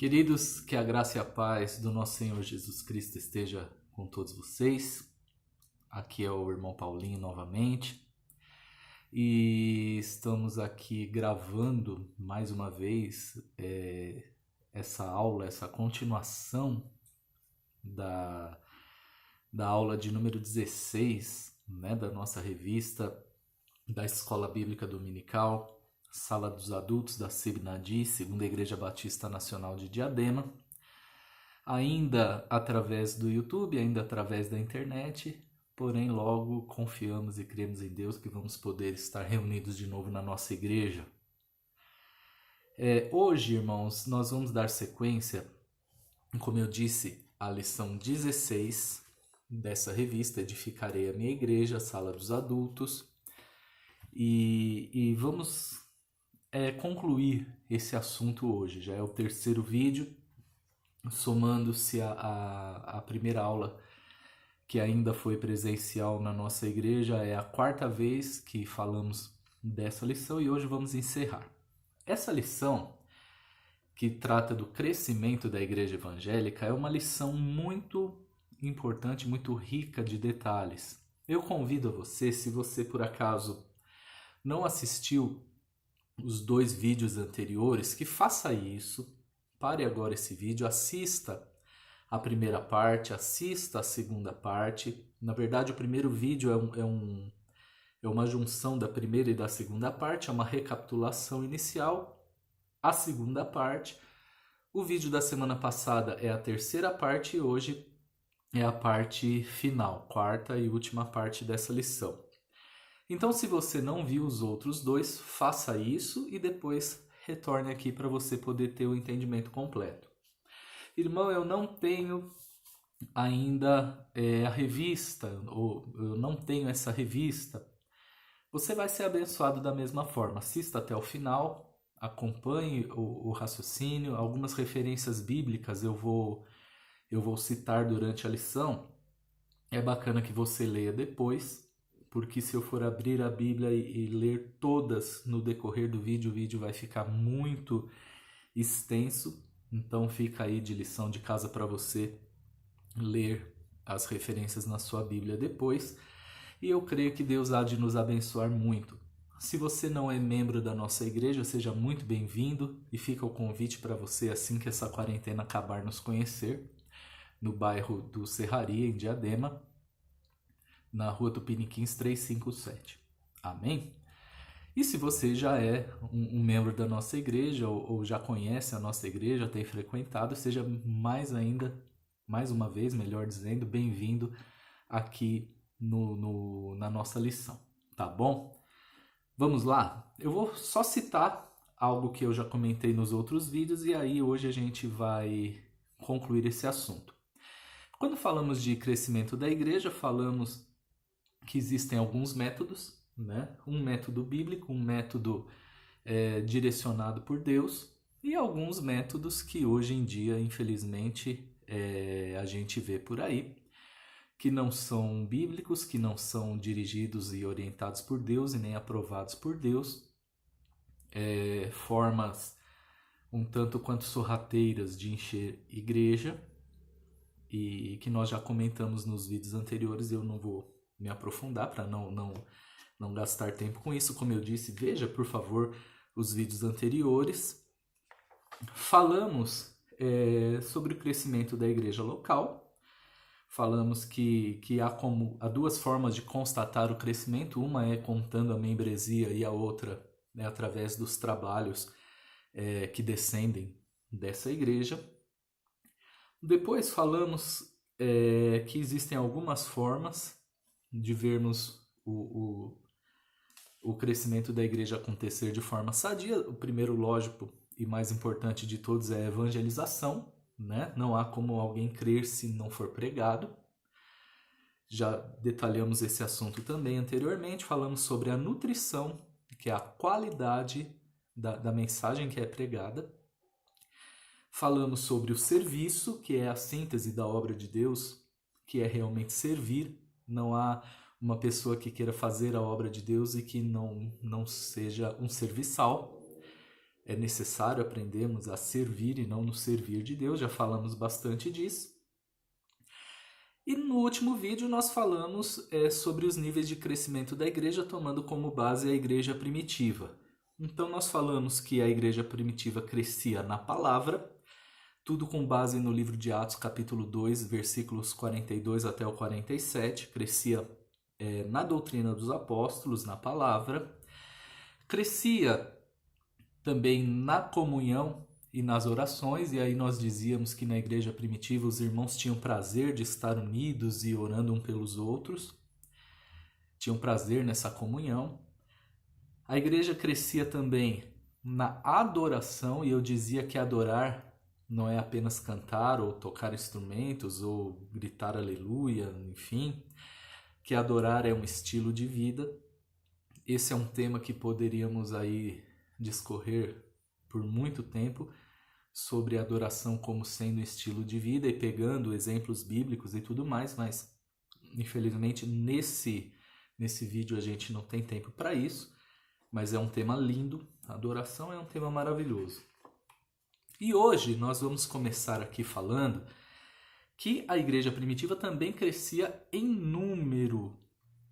Queridos, que a graça e a paz do nosso Senhor Jesus Cristo esteja com todos vocês. Aqui é o irmão Paulinho novamente e estamos aqui gravando mais uma vez essa aula, essa continuação da aula de número 16, né, da nossa revista da Escola Bíblica Dominical, Sala dos Adultos da Sibnadi, Segunda Igreja Batista Nacional de Diadema, ainda através do YouTube, ainda através da internet, porém logo confiamos e cremos em Deus que vamos poder estar reunidos de novo na nossa igreja. Hoje, irmãos, nós vamos dar sequência, como eu disse, à lição 16 dessa revista, Edificarei a Minha Igreja, Sala dos Adultos, e vamos concluir esse assunto hoje. Já é o terceiro vídeo, somando-se a primeira aula que ainda foi presencial na nossa igreja. É a quarta vez que falamos dessa lição e hoje vamos encerrar. Essa lição, que trata do crescimento da igreja evangélica, é uma lição muito importante, muito rica de detalhes. Eu convido a você, se você por acaso não assistiu os 2 vídeos anteriores, que faça isso. Pare agora esse vídeo, assista a primeira parte, assista a segunda parte. Na verdade, o primeiro vídeo é uma junção da primeira e da segunda parte, é uma recapitulação inicial. A segunda parte, o vídeo da semana passada é a terceira parte e hoje é a parte final, quarta e última parte dessa lição. Então, se você não viu os outros 2, faça isso e depois retorne aqui para você poder ter o entendimento completo. Irmão, eu não tenho ainda a revista, ou eu não tenho essa revista. Você vai ser abençoado da mesma forma. Assista até o final, acompanhe o raciocínio. Algumas referências bíblicas eu vou citar durante a lição. É bacana que você leia depois, porque se eu for abrir a Bíblia e ler todas no decorrer do vídeo, o vídeo vai ficar muito extenso. Então fica aí de lição de casa para você ler as referências na sua Bíblia depois. E eu creio que Deus há de nos abençoar muito. Se você não é membro da nossa igreja, seja muito bem-vindo e fica o convite para você, assim que essa quarentena acabar, nos conhecer no bairro do Serraria, em Diadema, na Rua Tupiniquins 357. Amém? E se você já é um membro da nossa igreja ou já conhece a nossa igreja, tem frequentado, seja mais uma vez, melhor dizendo, bem-vindo aqui na nossa lição, tá bom? Vamos lá? Eu vou só citar algo que eu já comentei nos outros vídeos e aí hoje a gente vai concluir esse assunto. Quando falamos de crescimento da igreja, falamos que existem alguns métodos, né? Um método bíblico, um método direcionado por Deus e alguns métodos que hoje em dia, infelizmente, a gente vê por aí, que não são bíblicos, que não são dirigidos e orientados por Deus e nem aprovados por Deus, formas um tanto quanto sorrateiras de encher igreja e que nós já comentamos nos vídeos anteriores. Eu não vou me aprofundar para não gastar tempo com isso. Como eu disse, veja por favor os vídeos anteriores. Falamos sobre o crescimento da igreja local. Falamos que há 2 formas de constatar o crescimento. Uma é contando a membresia e a outra através dos trabalhos que descendem dessa igreja. Depois falamos que existem algumas formas de vermos o crescimento da igreja acontecer de forma sadia. O primeiro, lógico, e mais importante de todos é a evangelização, né? Não há como alguém crer se não for pregado. Já detalhamos esse assunto também anteriormente. Falamos sobre a nutrição, que é a qualidade da mensagem que é pregada. Falamos sobre o serviço, que é a síntese da obra de Deus, que é realmente servir. Não há uma pessoa que queira fazer a obra de Deus e que não seja um serviçal. é necessário aprendermos a servir e não nos servir de Deus, já falamos bastante disso. E no último vídeo nós falamos sobre os níveis de crescimento da igreja, tomando como base a igreja primitiva. Então nós falamos que a igreja primitiva crescia na palavra, tudo com base no livro de Atos, capítulo 2, versículos 42 até o 47, crescia na doutrina dos apóstolos, na palavra, crescia também na comunhão e nas orações, e aí nós dizíamos que na igreja primitiva os irmãos tinham prazer de estar unidos e orando um pelos outros, tinham prazer nessa comunhão. A igreja crescia também na adoração, e eu dizia que adorar não é apenas cantar ou tocar instrumentos ou gritar aleluia, enfim, que adorar é um estilo de vida. Esse é um tema que poderíamos aí discorrer por muito tempo sobre a adoração como sendo estilo de vida e pegando exemplos bíblicos e tudo mais, mas infelizmente nesse vídeo a gente não tem tempo para isso, mas é um tema lindo, a adoração é um tema maravilhoso. E hoje nós vamos começar aqui falando que a igreja primitiva também crescia em número,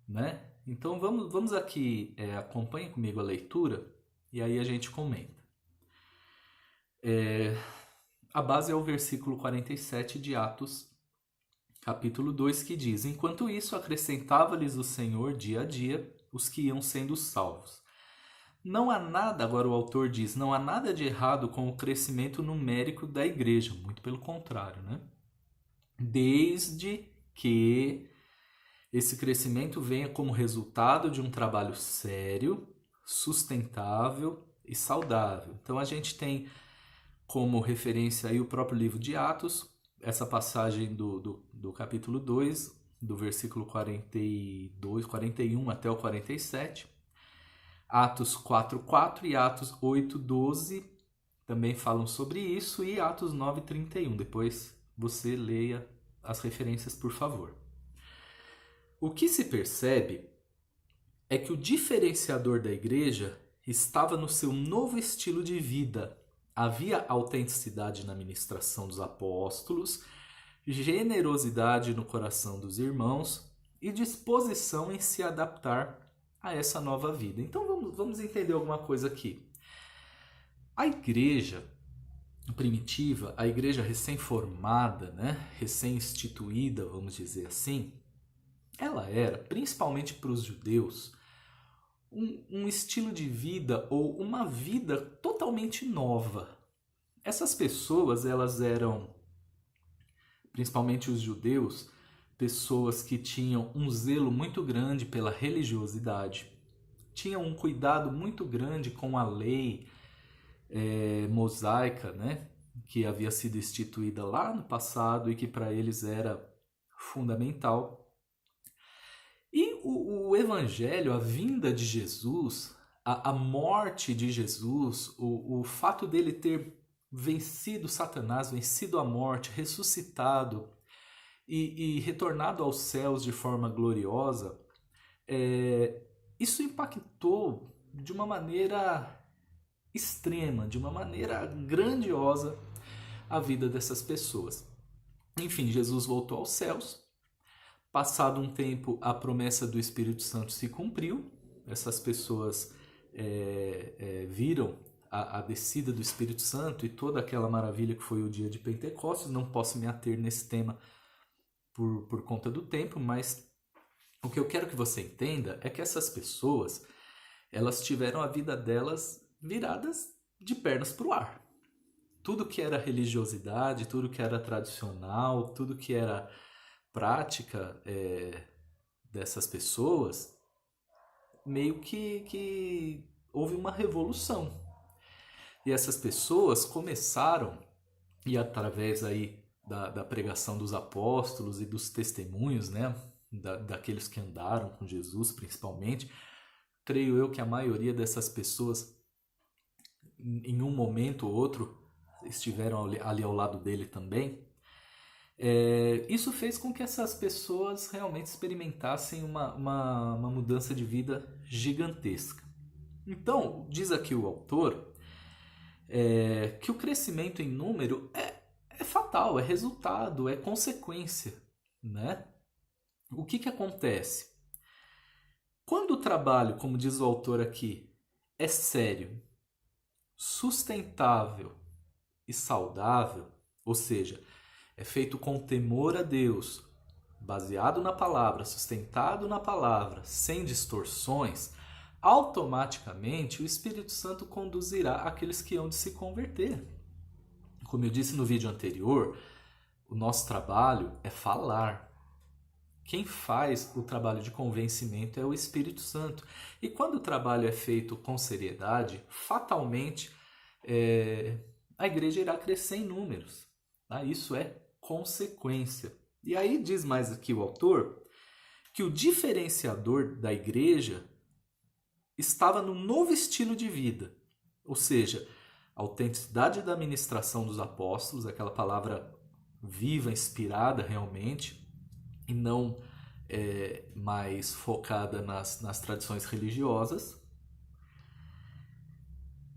né? Então vamos aqui, acompanhe comigo a leitura e aí a gente comenta. A base é o versículo 47 de Atos, capítulo 2, que diz: Enquanto isso, acrescentava-lhes o Senhor dia a dia os que iam sendo salvos. Não há nada, agora o autor diz, não há nada de errado com o crescimento numérico da igreja, muito pelo contrário, né? Desde que esse crescimento venha como resultado de um trabalho sério, sustentável e saudável. Então a gente tem como referência aí o próprio livro de Atos, essa passagem do capítulo 2, do versículo 41 até o 47, Atos 4:4 e Atos 8:12 também falam sobre isso, e Atos 9:31. Depois você leia as referências, por favor. O que se percebe é que o diferenciador da igreja estava no seu novo estilo de vida. Havia autenticidade na ministração dos apóstolos, generosidade no coração dos irmãos e disposição em se adaptar a essa nova vida. Então vamos entender alguma coisa aqui. A igreja primitiva, a igreja recém-formada, né, recém-instituída, vamos dizer assim, ela era, principalmente para os judeus, um estilo de vida ou uma vida totalmente nova. Essas pessoas, elas eram, principalmente os judeus, pessoas que tinham um zelo muito grande pela religiosidade, tinham um cuidado muito grande com a lei mosaica, né, que havia sido instituída lá no passado e que para eles era fundamental. E o evangelho, a vinda de Jesus, a morte de Jesus, o fato dele ter vencido Satanás, vencido a morte, ressuscitado e retornado aos céus de forma gloriosa, isso impactou de uma maneira extrema, de uma maneira grandiosa a vida dessas pessoas. Enfim, Jesus voltou aos céus. Passado um tempo, a promessa do Espírito Santo se cumpriu. Essas pessoas viram a descida do Espírito Santo e toda aquela maravilha que foi o dia de Pentecostes. Não posso me ater nesse tema por conta do tempo, mas o que eu quero que você entenda é que essas pessoas, elas tiveram a vida delas viradas de pernas para o ar. Tudo que era religiosidade, tudo que era tradicional, tudo que era prática dessas pessoas, meio que houve uma revolução. E essas pessoas começaram, e através aí da pregação dos apóstolos e dos testemunhos, né, daqueles que andaram com Jesus principalmente, creio eu que a maioria dessas pessoas, em um momento ou outro, estiveram ali ao lado dele também. Isso fez com que essas pessoas realmente experimentassem uma mudança de vida gigantesca. Então, diz aqui o autor que o crescimento em número é fatal, é resultado, é consequência, né? O que acontece? Quando o trabalho, como diz o autor aqui, é sério, sustentável e saudável, ou seja, é feito com temor a Deus, baseado na palavra, sustentado na palavra, sem distorções, automaticamente o Espírito Santo conduzirá aqueles que hão de se converter. Como eu disse no vídeo anterior, o nosso trabalho é falar. Quem faz o trabalho de convencimento é o Espírito Santo. E quando o trabalho é feito com seriedade, fatalmente a igreja irá crescer em números. Tá? Isso é consequência. E aí diz mais aqui o autor que o diferenciador da igreja estava no novo estilo de vida. Ou seja, a autenticidade da ministração dos apóstolos, aquela palavra viva, inspirada realmente, e não mais focada nas tradições religiosas.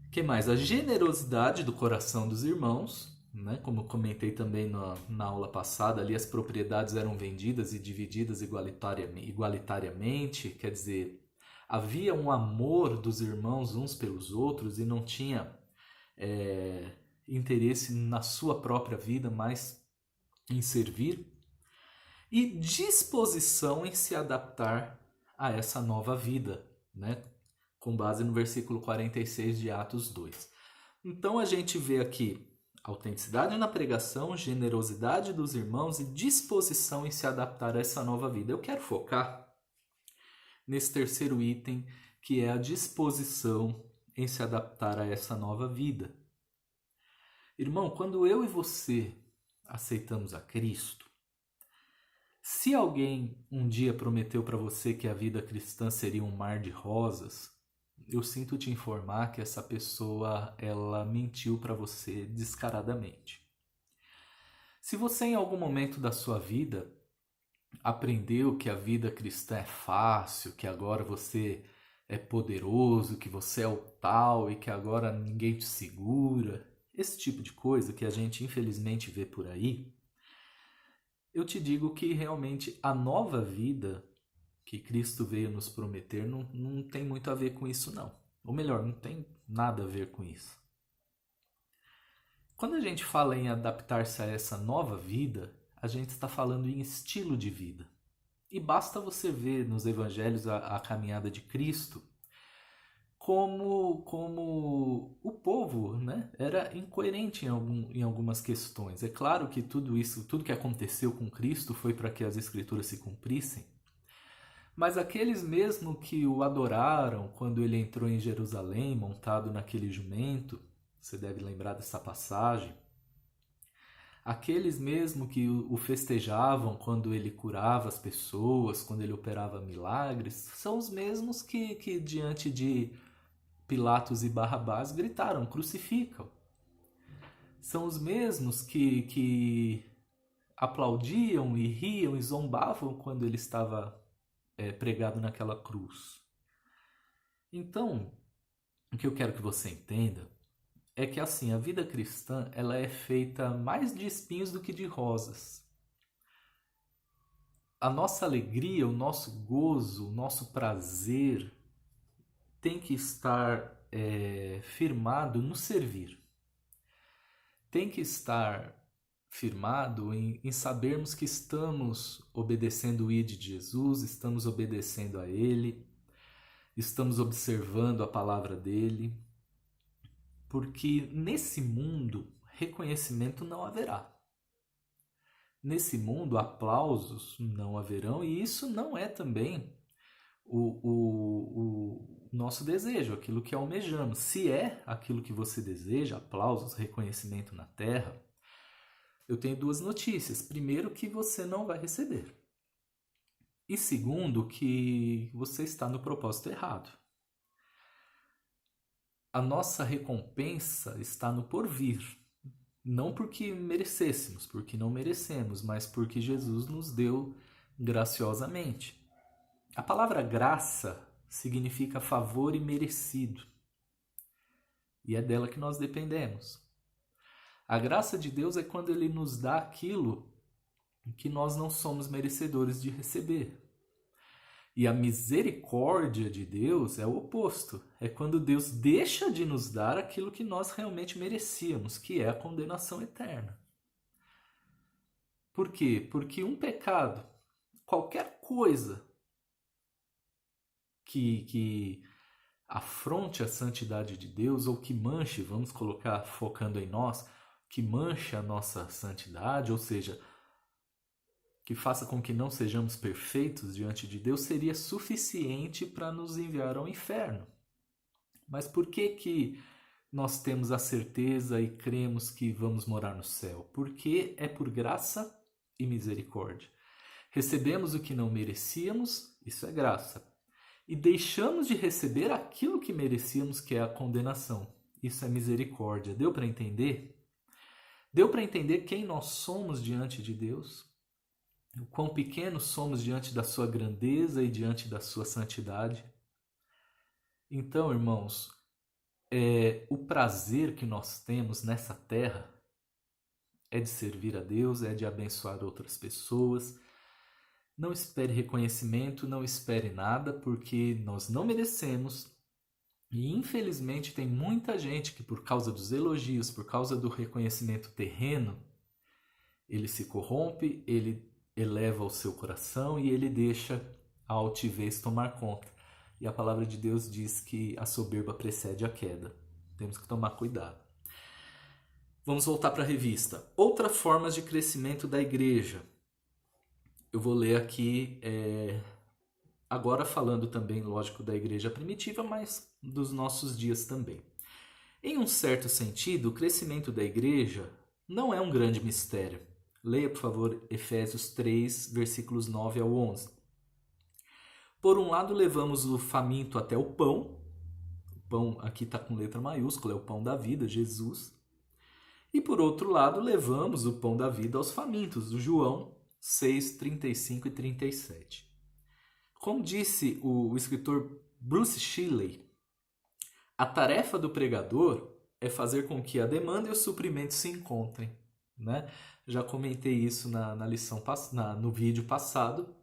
O que mais? A generosidade do coração dos irmãos, né? Como comentei também na aula passada, ali as propriedades eram vendidas e divididas igualitariamente, quer dizer, havia um amor dos irmãos uns pelos outros e não tinha interesse na sua própria vida, mas em servir. E disposição em se adaptar a essa nova vida, né? Com base no versículo 46 de Atos 2. Então a gente vê aqui autenticidade na pregação, generosidade dos irmãos e disposição em se adaptar a essa nova vida. Eu quero focar nesse terceiro item, que é a disposição em se adaptar a essa nova vida. Irmão, quando eu e você aceitamos a Cristo, se alguém um dia prometeu para você que a vida cristã seria um mar de rosas, eu sinto te informar que essa pessoa ela mentiu para você descaradamente. Se você em algum momento da sua vida aprendeu que a vida cristã é fácil, que agora você é poderoso, que você é o tal e que agora ninguém te segura, esse tipo de coisa que a gente infelizmente vê por aí, eu te digo que realmente a nova vida que Cristo veio nos prometer não tem muito a ver com isso não. Ou melhor, não tem nada a ver com isso. Quando a gente fala em adaptar-se a essa nova vida, a gente está falando em estilo de vida. E basta você ver nos evangelhos a caminhada de Cristo como o povo, né, era incoerente em algumas questões. É claro que tudo que aconteceu com Cristo foi para que as escrituras se cumprissem, mas aqueles mesmo que o adoraram quando ele entrou em Jerusalém montado naquele jumento, você deve lembrar dessa passagem, aqueles mesmo que o festejavam quando ele curava as pessoas, quando ele operava milagres, são os mesmos que diante de Pilatos e Barrabás gritaram, crucificam. São os mesmos que aplaudiam e riam e zombavam quando ele estava pregado naquela cruz. Então, o que eu quero que você entenda é que assim, a vida cristã ela é feita mais de espinhos do que de rosas. A nossa alegria, o nosso gozo, o nosso prazer tem que estar firmado no servir. Tem que estar firmado em sabermos que estamos obedecendo o ID de Jesus, estamos obedecendo a Ele, estamos observando a palavra dEle, porque nesse mundo reconhecimento não haverá. Nesse mundo aplausos não haverão e isso não é também o nosso desejo, aquilo que almejamos. Se é aquilo que você deseja, aplausos, reconhecimento na terra, eu tenho duas notícias. Primeiro, que você não vai receber. E segundo, que você está no propósito errado. A nossa recompensa está no porvir. Não porque merecêssemos, porque não merecemos, mas porque Jesus nos deu graciosamente. A palavra graça significa favor e merecido. e é dela que nós dependemos. A graça de Deus é quando Ele nos dá aquilo que nós não somos merecedores de receber. E a misericórdia de Deus é o oposto. É quando Deus deixa de nos dar aquilo que nós realmente merecíamos, que é a condenação eterna. Por quê? Porque um pecado, qualquer coisa que afronte a santidade de Deus ou que manche, vamos colocar focando em nós, que manche a nossa santidade, ou seja, que faça com que não sejamos perfeitos diante de Deus, seria suficiente para nos enviar ao inferno. Mas por que nós temos a certeza e cremos que vamos morar no céu? Porque é por graça e misericórdia. Recebemos o que não merecíamos, isso é graça. E deixamos de receber aquilo que merecíamos, que é a condenação. Isso é misericórdia. Deu para entender? Deu para entender quem nós somos diante de Deus? O quão pequenos somos diante da sua grandeza e diante da sua santidade? Então, irmãos, o prazer que nós temos nessa terra é de servir a Deus, é de abençoar outras pessoas. Não espere reconhecimento, não espere nada, porque nós não merecemos. E infelizmente tem muita gente que por causa dos elogios, por causa do reconhecimento terreno, ele se corrompe, ele eleva o seu coração e ele deixa a altivez tomar conta. E a palavra de Deus diz que a soberba precede a queda. Temos que tomar cuidado. Vamos voltar para a revista. Outras formas de crescimento da igreja. Eu vou ler aqui, agora falando também, lógico, da igreja primitiva, mas dos nossos dias também. Em um certo sentido, o crescimento da igreja não é um grande mistério. Leia, por favor, Efésios 3, versículos 9 ao 11. Por um lado, levamos o faminto até o pão. O pão aqui está com letra maiúscula, é o pão da vida, Jesus. E por outro lado, levamos o pão da vida aos famintos, do João 6, 35 e 37. Como disse o escritor Bruce Shelley, a tarefa do pregador é fazer com que a demanda e o suprimento se encontrem. Né? Já comentei isso na lição, no vídeo passado.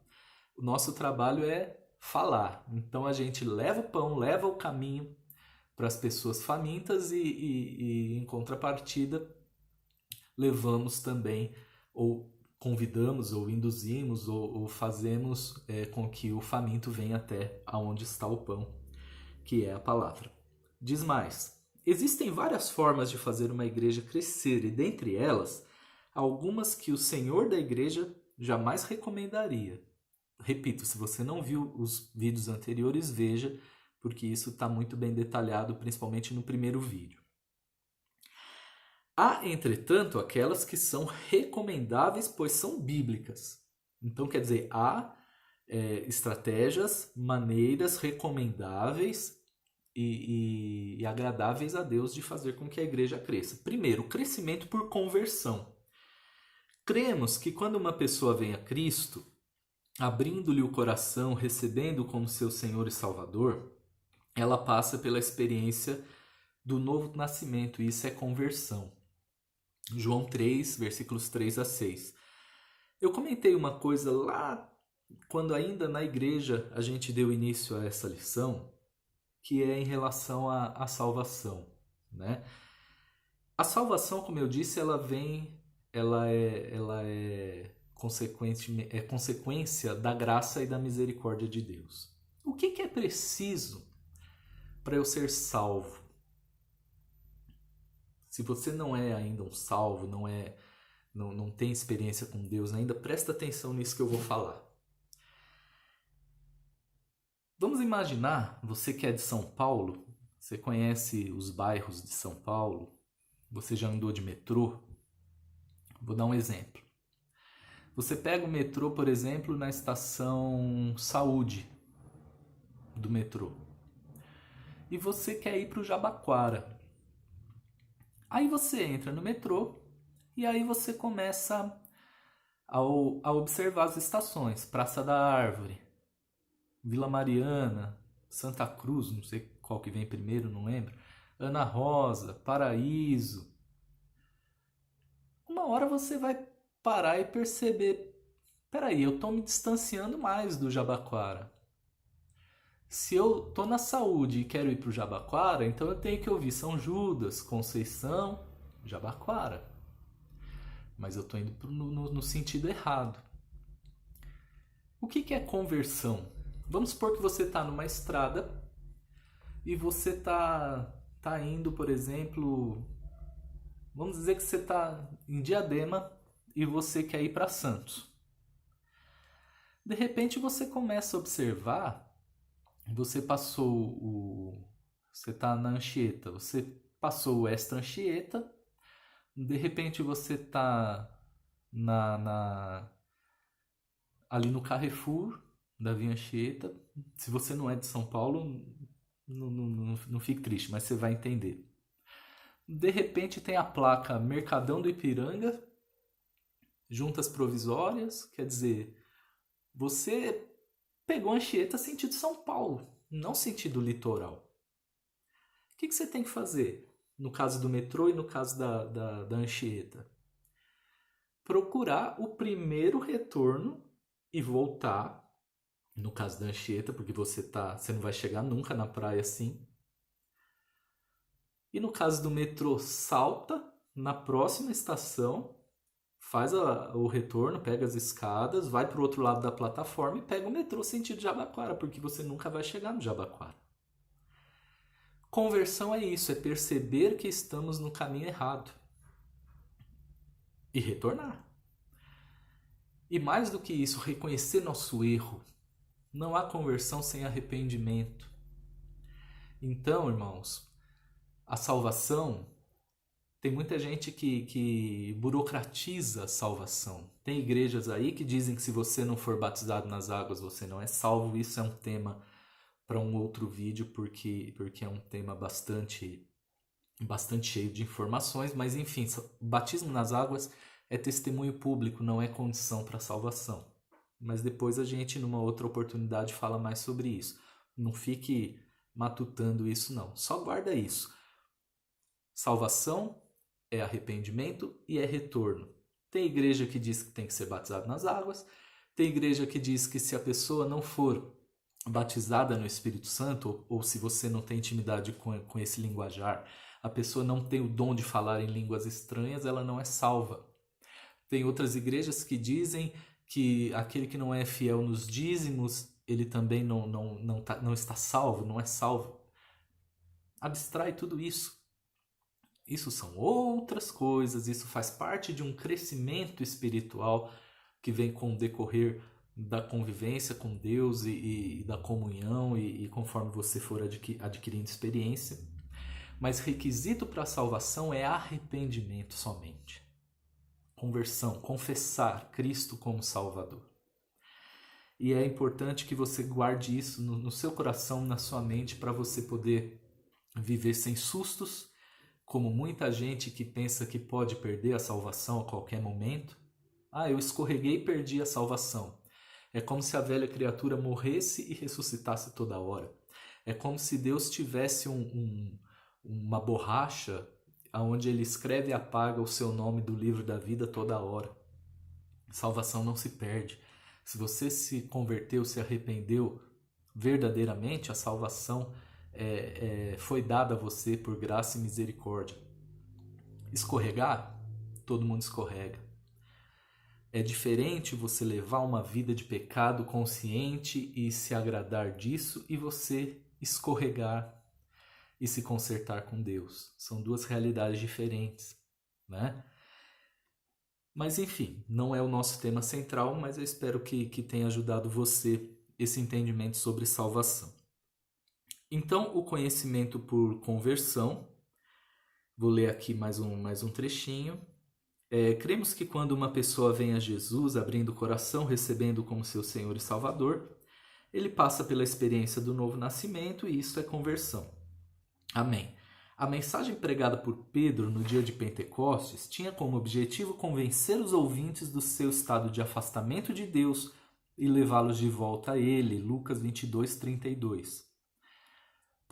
O nosso trabalho é falar. Então a gente leva o pão, leva o caminho para as pessoas famintas e em contrapartida levamos também, ou convidamos, ou induzimos, ou fazemos com que o faminto venha até aonde está o pão, que é a palavra. Diz mais, existem várias formas de fazer uma igreja crescer e dentre elas, algumas que o Senhor da igreja jamais recomendaria. Repito, se você não viu os vídeos anteriores, veja, porque isso está muito bem detalhado, principalmente no primeiro vídeo. Há, entretanto, aquelas que são recomendáveis, pois são bíblicas. Então, quer dizer, há estratégias, maneiras recomendáveis e agradáveis a Deus de fazer com que a igreja cresça. Primeiro, o crescimento por conversão. Cremos que quando uma pessoa vem a Cristo, abrindo-lhe o coração, recebendo como seu Senhor e Salvador, ela passa pela experiência do novo nascimento, e isso é conversão. João 3, versículos 3 a 6. Eu comentei uma coisa lá, quando ainda na igreja a gente deu início a essa lição, que é em relação à salvação. Né? A salvação, como eu disse, ela é consequência da graça e da misericórdia de Deus. O que é preciso para eu ser salvo? Se você não é ainda um salvo, não tem experiência com Deus ainda, presta atenção nisso que eu vou falar. Vamos imaginar, você que é de São Paulo, você conhece os bairros de São Paulo, você já andou de metrô? Vou dar um exemplo. Você pega o metrô, por exemplo, na estação Saúde do metrô. E você quer ir para o Jabaquara. Aí você entra no metrô e aí você começa a observar as estações. Praça da Árvore, Vila Mariana, Santa Cruz, não sei qual que vem primeiro, não lembro. Ana Rosa, Paraíso. Uma hora você vai parar e perceber, peraí, eu estou me distanciando mais do Jabaquara. Se eu estou na saúde e quero ir para o Jabaquara, então eu tenho que ouvir São Judas, Conceição, Jabaquara. Mas eu estou indo no sentido errado. O que é conversão? Vamos supor que você está numa estrada e você tá indo, por exemplo, vamos dizer que você está em Diadema e você quer ir para Santos. De repente você começa a observar, você está na Anchieta, você passou o Extra Anchieta, de repente você está ali no Carrefour da Via Anchieta. Se você não é de São Paulo, não fique triste, mas você vai entender. De repente tem a placa Mercadão do Ipiranga, juntas provisórias, quer dizer, você pegou a Anchieta sentido São Paulo, não sentido litoral. O que você tem que fazer no caso do metrô e no caso da Anchieta? Procurar o primeiro retorno e voltar, no caso da Anchieta, porque você não vai chegar nunca na praia assim. E no caso do metrô, salta na próxima estação, faz o retorno, pega as escadas, vai para o outro lado da plataforma e pega o metrô sentido Jabaquara, porque você nunca vai chegar no Jabaquara. Conversão é isso, é perceber que estamos no caminho errado e retornar. E mais do que isso, reconhecer nosso erro. Não há conversão sem arrependimento. Então, irmãos, a salvação, tem muita gente que burocratiza a salvação. Tem igrejas aí que dizem que se você não for batizado nas águas, você não é salvo. Isso é um tema para um outro vídeo, porque é um tema bastante cheio de informações. Mas enfim, batismo nas águas é testemunho público, não é condição para a salvação. Mas depois a gente, numa outra oportunidade, fala mais sobre isso. Não fique matutando isso, não. Só guarda isso. Salvação é arrependimento e é retorno. Tem igreja que diz que tem que ser batizado nas águas. Tem igreja que diz que se a pessoa não for batizada no Espírito Santo, ou se você não tem intimidade com esse linguajar, a pessoa não tem o dom de falar em línguas estranhas, ela não é salva. Tem outras igrejas que dizem que aquele que não é fiel nos dízimos, ele também não está salvo, não é salvo. Abstrai tudo isso. Isso são outras coisas, isso faz parte de um crescimento espiritual que vem com o decorrer da convivência com Deus e da comunhão e conforme você for adquirindo experiência. Mas requisito para a salvação é arrependimento somente. Conversão, confessar Cristo como Salvador. E é importante que você guarde isso no seu coração, na sua mente, para você poder viver sem sustos, como muita gente que pensa que pode perder a salvação a qualquer momento. Eu escorreguei e perdi a salvação. É como se a velha criatura morresse e ressuscitasse toda hora. É como se Deus tivesse uma borracha onde ele escreve e apaga o seu nome do livro da vida toda hora. Salvação não se perde. Se você se converteu, se arrependeu verdadeiramente, a salvação foi dada a você por graça e misericórdia. Escorregar? Todo mundo escorrega. É diferente você levar uma vida de pecado consciente e se agradar disso e você escorregar e se consertar com Deus. São duas realidades diferentes, né? Mas enfim, não é o nosso tema central, mas eu espero que tenha ajudado você esse entendimento sobre salvação. Então, o conhecimento por conversão, vou ler aqui mais um trechinho. Cremos que quando uma pessoa vem a Jesus, abrindo o coração, recebendo como seu Senhor e Salvador, ele passa pela experiência do novo nascimento e isso é conversão. Amém. A mensagem pregada por Pedro no dia de Pentecostes tinha como objetivo convencer os ouvintes do seu estado de afastamento de Deus e levá-los de volta a ele. Lucas 22:32.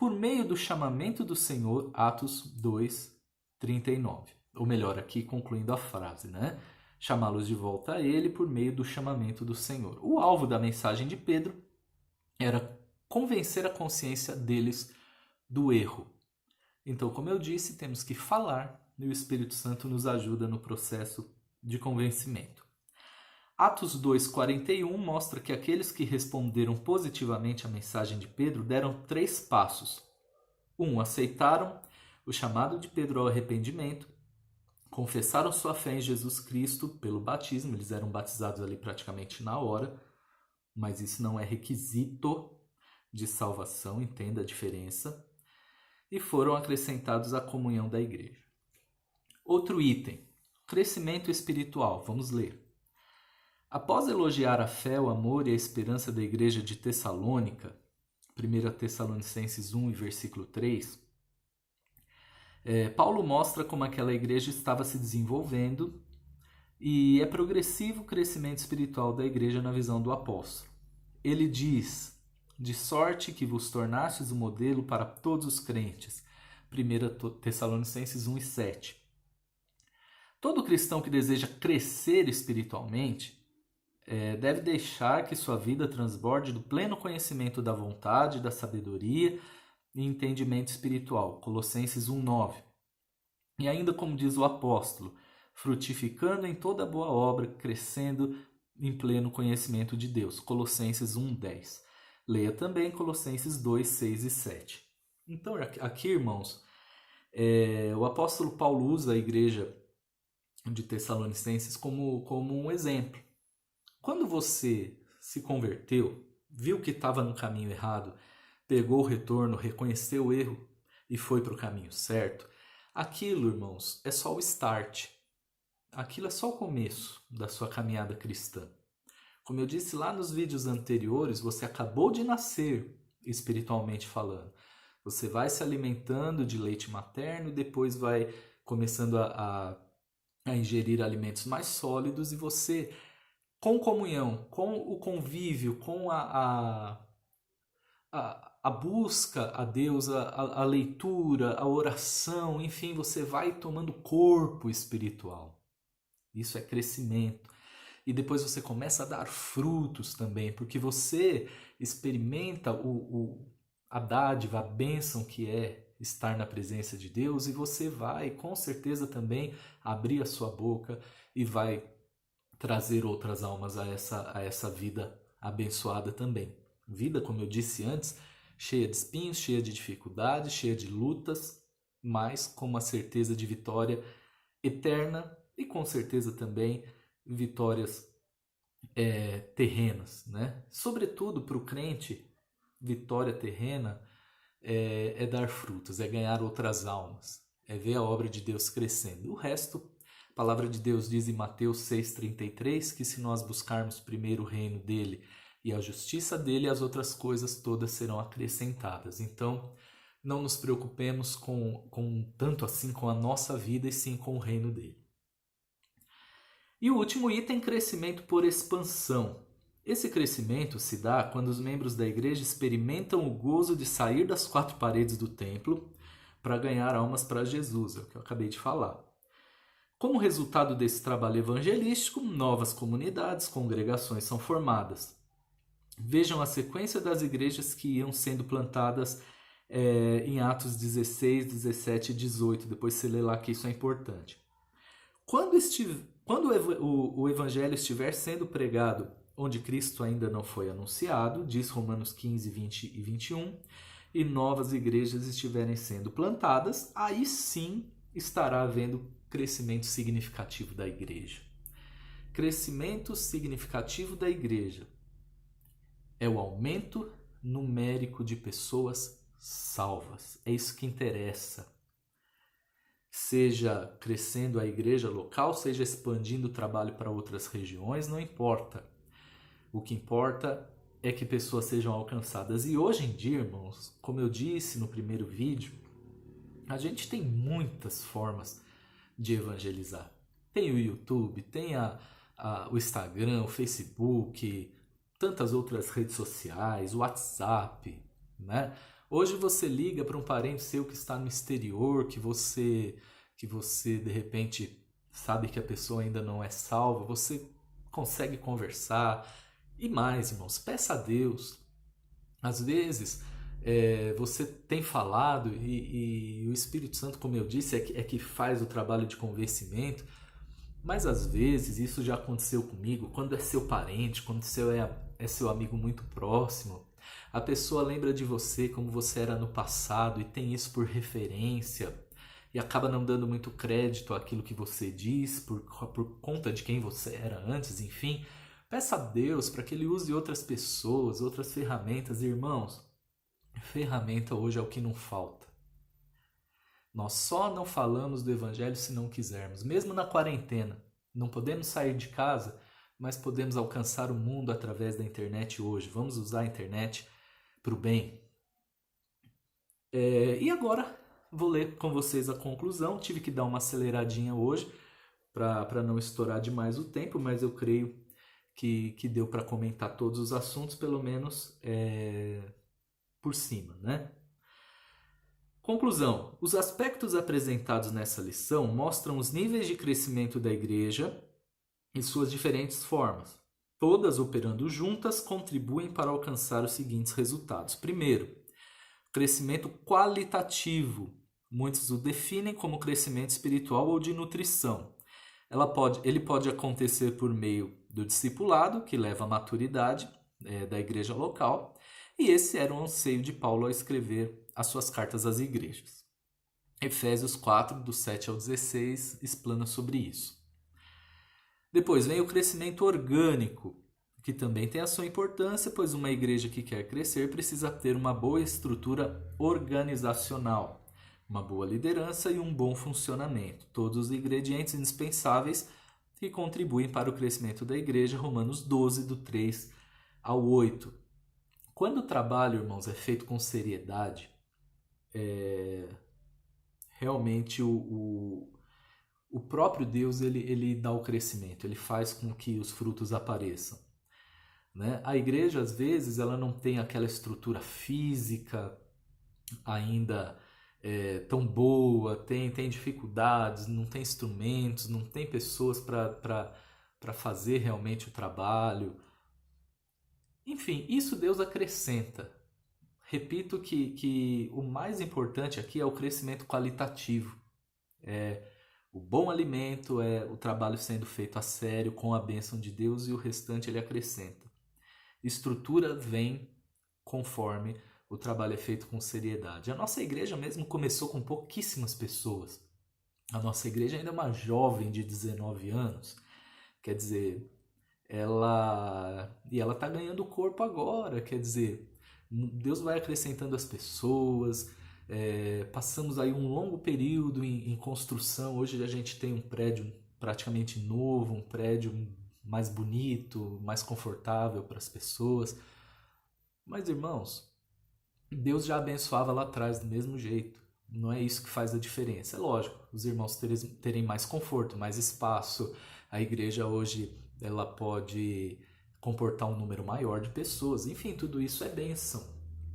por meio do chamamento do Senhor, Atos 2, 39. Ou melhor, aqui concluindo a frase, né? Chamá-los de volta a ele por meio do chamamento do Senhor. O alvo da mensagem de Pedro era convencer a consciência deles do erro. Então, como eu disse, temos que falar e o Espírito Santo nos ajuda no processo de convencimento. Atos 2,41 mostra que aqueles que responderam positivamente à mensagem de Pedro deram 3 passos. 1. Aceitaram o chamado de Pedro ao arrependimento, confessaram sua fé em Jesus Cristo pelo batismo, eles eram batizados ali praticamente na hora, mas isso não é requisito de salvação, entenda a diferença, e foram acrescentados à comunhão da igreja. Outro item, crescimento espiritual, vamos ler. Após elogiar a fé, o amor e a esperança da igreja de Tessalônica, 1 Tessalonicenses 1 e versículo 3, Paulo mostra como aquela igreja estava se desenvolvendo e é progressivo o crescimento espiritual da igreja na visão do apóstolo. Ele diz, de sorte que vos tornastes o modelo para todos os crentes, 1 Tessalonicenses 1 e 7. Todo cristão que deseja crescer espiritualmente deve deixar que sua vida transborde do pleno conhecimento da vontade, da sabedoria e entendimento espiritual. Colossenses 1,9. E ainda como diz o apóstolo, frutificando em toda boa obra, crescendo em pleno conhecimento de Deus. Colossenses 1,10. Leia também Colossenses 2, 6 e 7. Então, aqui, irmãos, o apóstolo Paulo usa a igreja de Tessalonicenses como um exemplo. Quando você se converteu, viu que estava no caminho errado, pegou o retorno, reconheceu o erro e foi para o caminho certo, aquilo, irmãos, é só o start. Aquilo é só o começo da sua caminhada cristã. Como eu disse lá nos vídeos anteriores, você acabou de nascer espiritualmente falando. Você vai se alimentando de leite materno e depois vai começando a ingerir alimentos mais sólidos e você, com comunhão, com o convívio, com a busca a Deus, a leitura, a oração, enfim, você vai tomando corpo espiritual. Isso é crescimento. E depois você começa a dar frutos também, porque você experimenta a dádiva, a bênção que é estar na presença de Deus e você vai, com certeza, também abrir a sua boca e vai trazer outras almas a essa vida abençoada também. Vida, como eu disse antes, cheia de espinhos, cheia de dificuldades, cheia de lutas, mas com uma certeza de vitória eterna e com certeza também vitórias terrenas, né? Sobretudo para o crente, vitória terrena é dar frutos, é ganhar outras almas, é ver a obra de Deus crescendo. O resto, a palavra de Deus diz em Mateus 6,33 que se nós buscarmos primeiro o reino dele e a justiça dele, as outras coisas todas serão acrescentadas. Então, não nos preocupemos com tanto assim com a nossa vida e sim com o reino dele. E o último item, crescimento por expansão. Esse crescimento se dá quando os membros da igreja experimentam o gozo de sair das 4 paredes do templo para ganhar almas para Jesus, é o que eu acabei de falar. Como resultado desse trabalho evangelístico, novas comunidades, congregações são formadas. Vejam a sequência das igrejas que iam sendo plantadas em Atos 16, 17 e 18. Depois você lê lá que isso é importante. Quando o evangelho estiver sendo pregado onde Cristo ainda não foi anunciado, diz Romanos 15, 20 e 21, e novas igrejas estiverem sendo plantadas, aí sim estará havendo crescimento significativo da igreja. Crescimento significativo da igreja é o aumento numérico de pessoas salvas. É isso que interessa. Seja crescendo a igreja local, seja expandindo o trabalho para outras regiões, não importa. O que importa é que pessoas sejam alcançadas. E hoje em dia, irmãos, como eu disse no primeiro vídeo, a gente tem muitas formas de evangelizar. Tem o YouTube, tem o Instagram, o Facebook, tantas outras redes sociais, o WhatsApp, né? Hoje você liga para um parente seu que está no exterior, que você de repente sabe que a pessoa ainda não é salva, você consegue conversar. E mais, irmãos, peça a Deus. Às vezes você tem falado e o Espírito Santo, como eu disse, é que faz o trabalho de convencimento, mas às vezes isso já aconteceu comigo, quando é seu parente, quando é seu amigo muito próximo, a pessoa lembra de você como você era no passado e tem isso por referência e acaba não dando muito crédito àquilo que você diz por conta de quem você era antes, enfim. Peça a Deus para que Ele use outras pessoas, outras ferramentas. Irmãos, ferramenta hoje é o que não falta. Nós só não falamos do Evangelho se não quisermos. Mesmo na quarentena, não podemos sair de casa, mas podemos alcançar o mundo através da internet hoje. Vamos usar a internet para o bem. E agora, vou ler com vocês a conclusão. Tive que dar uma aceleradinha hoje para não estourar demais o tempo, mas eu creio que deu para comentar todos os assuntos, pelo menos por cima, né? Conclusão. Os aspectos apresentados nessa lição mostram os níveis de crescimento da igreja e suas diferentes formas. Todas operando juntas contribuem para alcançar os seguintes resultados. Primeiro, crescimento qualitativo. Muitos o definem como crescimento espiritual ou de nutrição. Ele pode acontecer por meio do discipulado, que leva à maturidade da igreja local, e esse era o anseio de Paulo ao escrever as suas cartas às igrejas. Efésios 4, do 7 ao 16, explana sobre isso. Depois vem o crescimento orgânico, que também tem a sua importância, pois uma igreja que quer crescer precisa ter uma boa estrutura organizacional, uma boa liderança e um bom funcionamento, todos os ingredientes indispensáveis que contribuem para o crescimento da igreja, Romanos 12, do 3 ao 8. Quando o trabalho, irmãos, é feito com seriedade, realmente o próprio Deus ele dá o crescimento, ele faz com que os frutos apareçam. Né? A igreja, às vezes, ela não tem aquela estrutura física ainda tão boa, tem dificuldades, não tem instrumentos, não tem pessoas para fazer realmente o trabalho. Enfim, isso Deus acrescenta. Repito que o mais importante aqui é o crescimento qualitativo. O bom alimento, o trabalho sendo feito a sério, com a bênção de Deus, e o restante ele acrescenta. Estrutura vem conforme o trabalho é feito com seriedade. A nossa igreja mesmo começou com pouquíssimas pessoas. A nossa igreja ainda é uma jovem de 19 anos. Quer dizer, ela está ganhando corpo agora. Quer dizer, Deus vai acrescentando as pessoas. Passamos aí um longo período em construção. Hoje a gente tem um prédio praticamente novo, um prédio mais bonito, mais confortável para as pessoas. Mas, irmãos, Deus já abençoava lá atrás do mesmo jeito. Não é isso que faz a diferença. É lógico, os irmãos terem mais conforto, mais espaço. A igreja hoje ela pode comportar um número maior de pessoas. Enfim, tudo isso é bênção.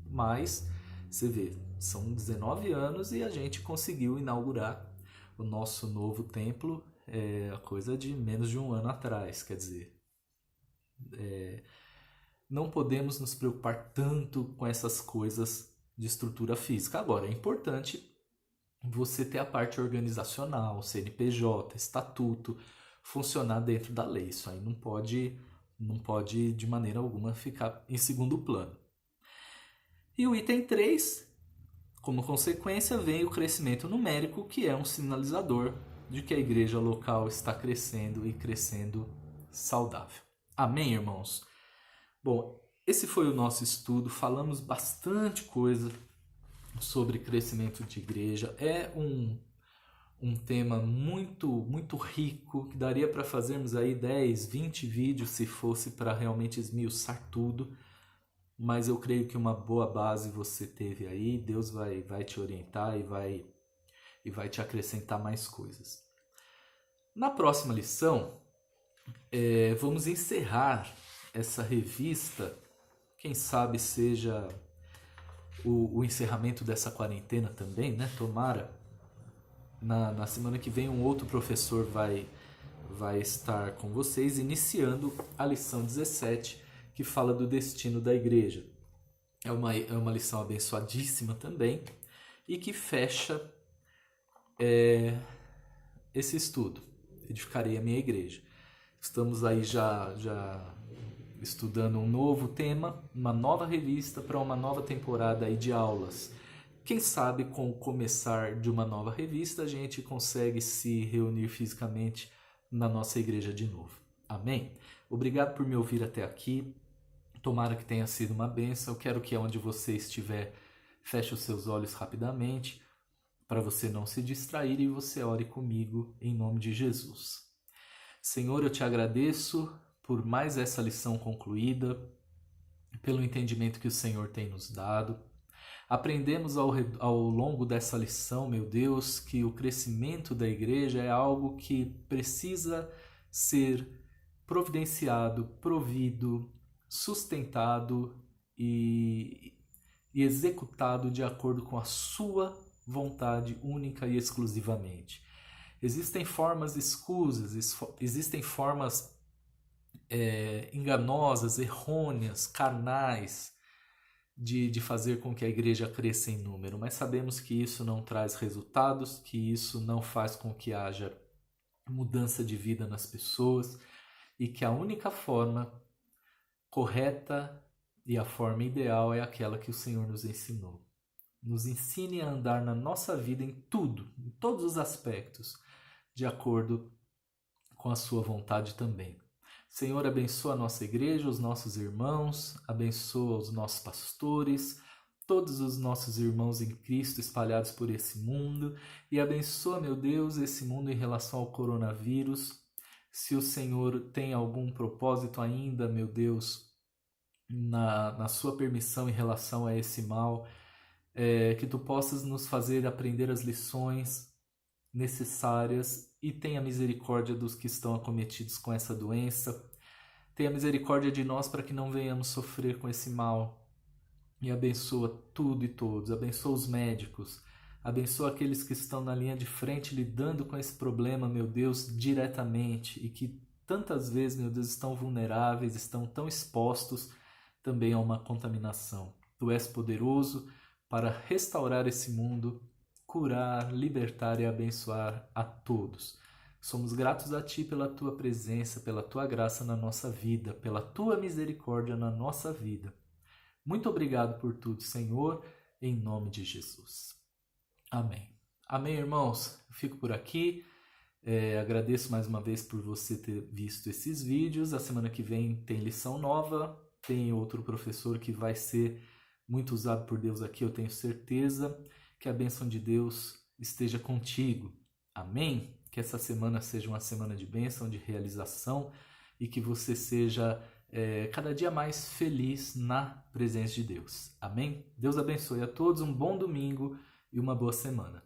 Mas, você vê, são 19 anos e a gente conseguiu inaugurar o nosso novo templo a coisa de menos de um ano atrás. Quer dizer, não podemos nos preocupar tanto com essas coisas de estrutura física. Agora, é importante você ter a parte organizacional, CNPJ, estatuto, funcionar dentro da lei. Isso aí não pode de maneira alguma ficar em segundo plano. E o item 3, como consequência, vem o crescimento numérico, que é um sinalizador de que a igreja local está crescendo e crescendo saudável. Amém, irmãos? Bom, esse foi o nosso estudo. Falamos bastante coisa sobre crescimento de igreja. É um tema muito, muito rico, que daria para fazermos aí 10, 20 vídeos se fosse para realmente esmiuçar tudo. Mas eu creio que uma boa base você teve aí. Deus vai te orientar e vai te acrescentar mais coisas. Na próxima lição, vamos encerrar essa revista. Quem sabe seja o encerramento dessa quarentena também, né? Tomara. Na semana que vem um outro professor vai estar com vocês, iniciando a lição 17, que fala do destino da igreja. É uma lição abençoadíssima também, e que fecha esse estudo. Edificarei a minha igreja. Estamos aí já estudando um novo tema, uma nova revista para uma nova temporada aí de aulas. Quem sabe com o começar de uma nova revista a gente consegue se reunir fisicamente na nossa igreja de novo. Amém? Obrigado por me ouvir até aqui. Tomara que tenha sido uma bênção. Eu quero que onde você estiver, feche os seus olhos rapidamente, para você não se distrair, e você ore comigo em nome de Jesus. Senhor, eu te agradeço por mais essa lição concluída, pelo entendimento que o Senhor tem nos dado. Aprendemos ao longo dessa lição, meu Deus, que o crescimento da igreja é algo que precisa ser providenciado, provido, sustentado e executado de acordo com a sua vontade única e exclusivamente. Existem formas escusas, existem formas enganosas, errôneas, carnais, de fazer com que a igreja cresça em número, mas sabemos que isso não traz resultados, que isso não faz com que haja mudança de vida nas pessoas, e que a única forma correta e a forma ideal é aquela que o Senhor nos ensinou. Nos ensine a andar na nossa vida em tudo, em todos os aspectos, de acordo com a sua vontade também. Senhor, abençoa a nossa igreja, os nossos irmãos, abençoa os nossos pastores, todos os nossos irmãos em Cristo espalhados por esse mundo, e abençoa, meu Deus, esse mundo em relação ao coronavírus. Se o Senhor tem algum propósito ainda, meu Deus, na sua permissão em relação a esse mal, que tu possas nos fazer aprender as lições necessárias, e tenha misericórdia dos que estão acometidos com essa doença. Tenha misericórdia de nós para que não venhamos sofrer com esse mal. E abençoa tudo e todos. Abençoa os médicos. Abençoa aqueles que estão na linha de frente lidando com esse problema, meu Deus, diretamente, e que tantas vezes, meu Deus, estão vulneráveis, estão tão expostos também a uma contaminação. Tu és poderoso para restaurar esse mundo, curar, libertar e abençoar a todos. Somos gratos a Ti pela Tua presença, pela Tua graça na nossa vida, pela Tua misericórdia na nossa vida. Muito obrigado por tudo, Senhor, em nome de Jesus. Amém. Amém, irmãos? Eu fico por aqui. Agradeço mais uma vez por você ter visto esses vídeos. A semana que vem tem lição nova, tem outro professor que vai ser muito usado por Deus aqui, eu tenho certeza. Que a bênção de Deus esteja contigo. Amém? Que essa semana seja uma semana de bênção, de realização, e que você seja cada dia mais feliz na presença de Deus. Amém? Deus abençoe a todos, um bom domingo e uma boa semana.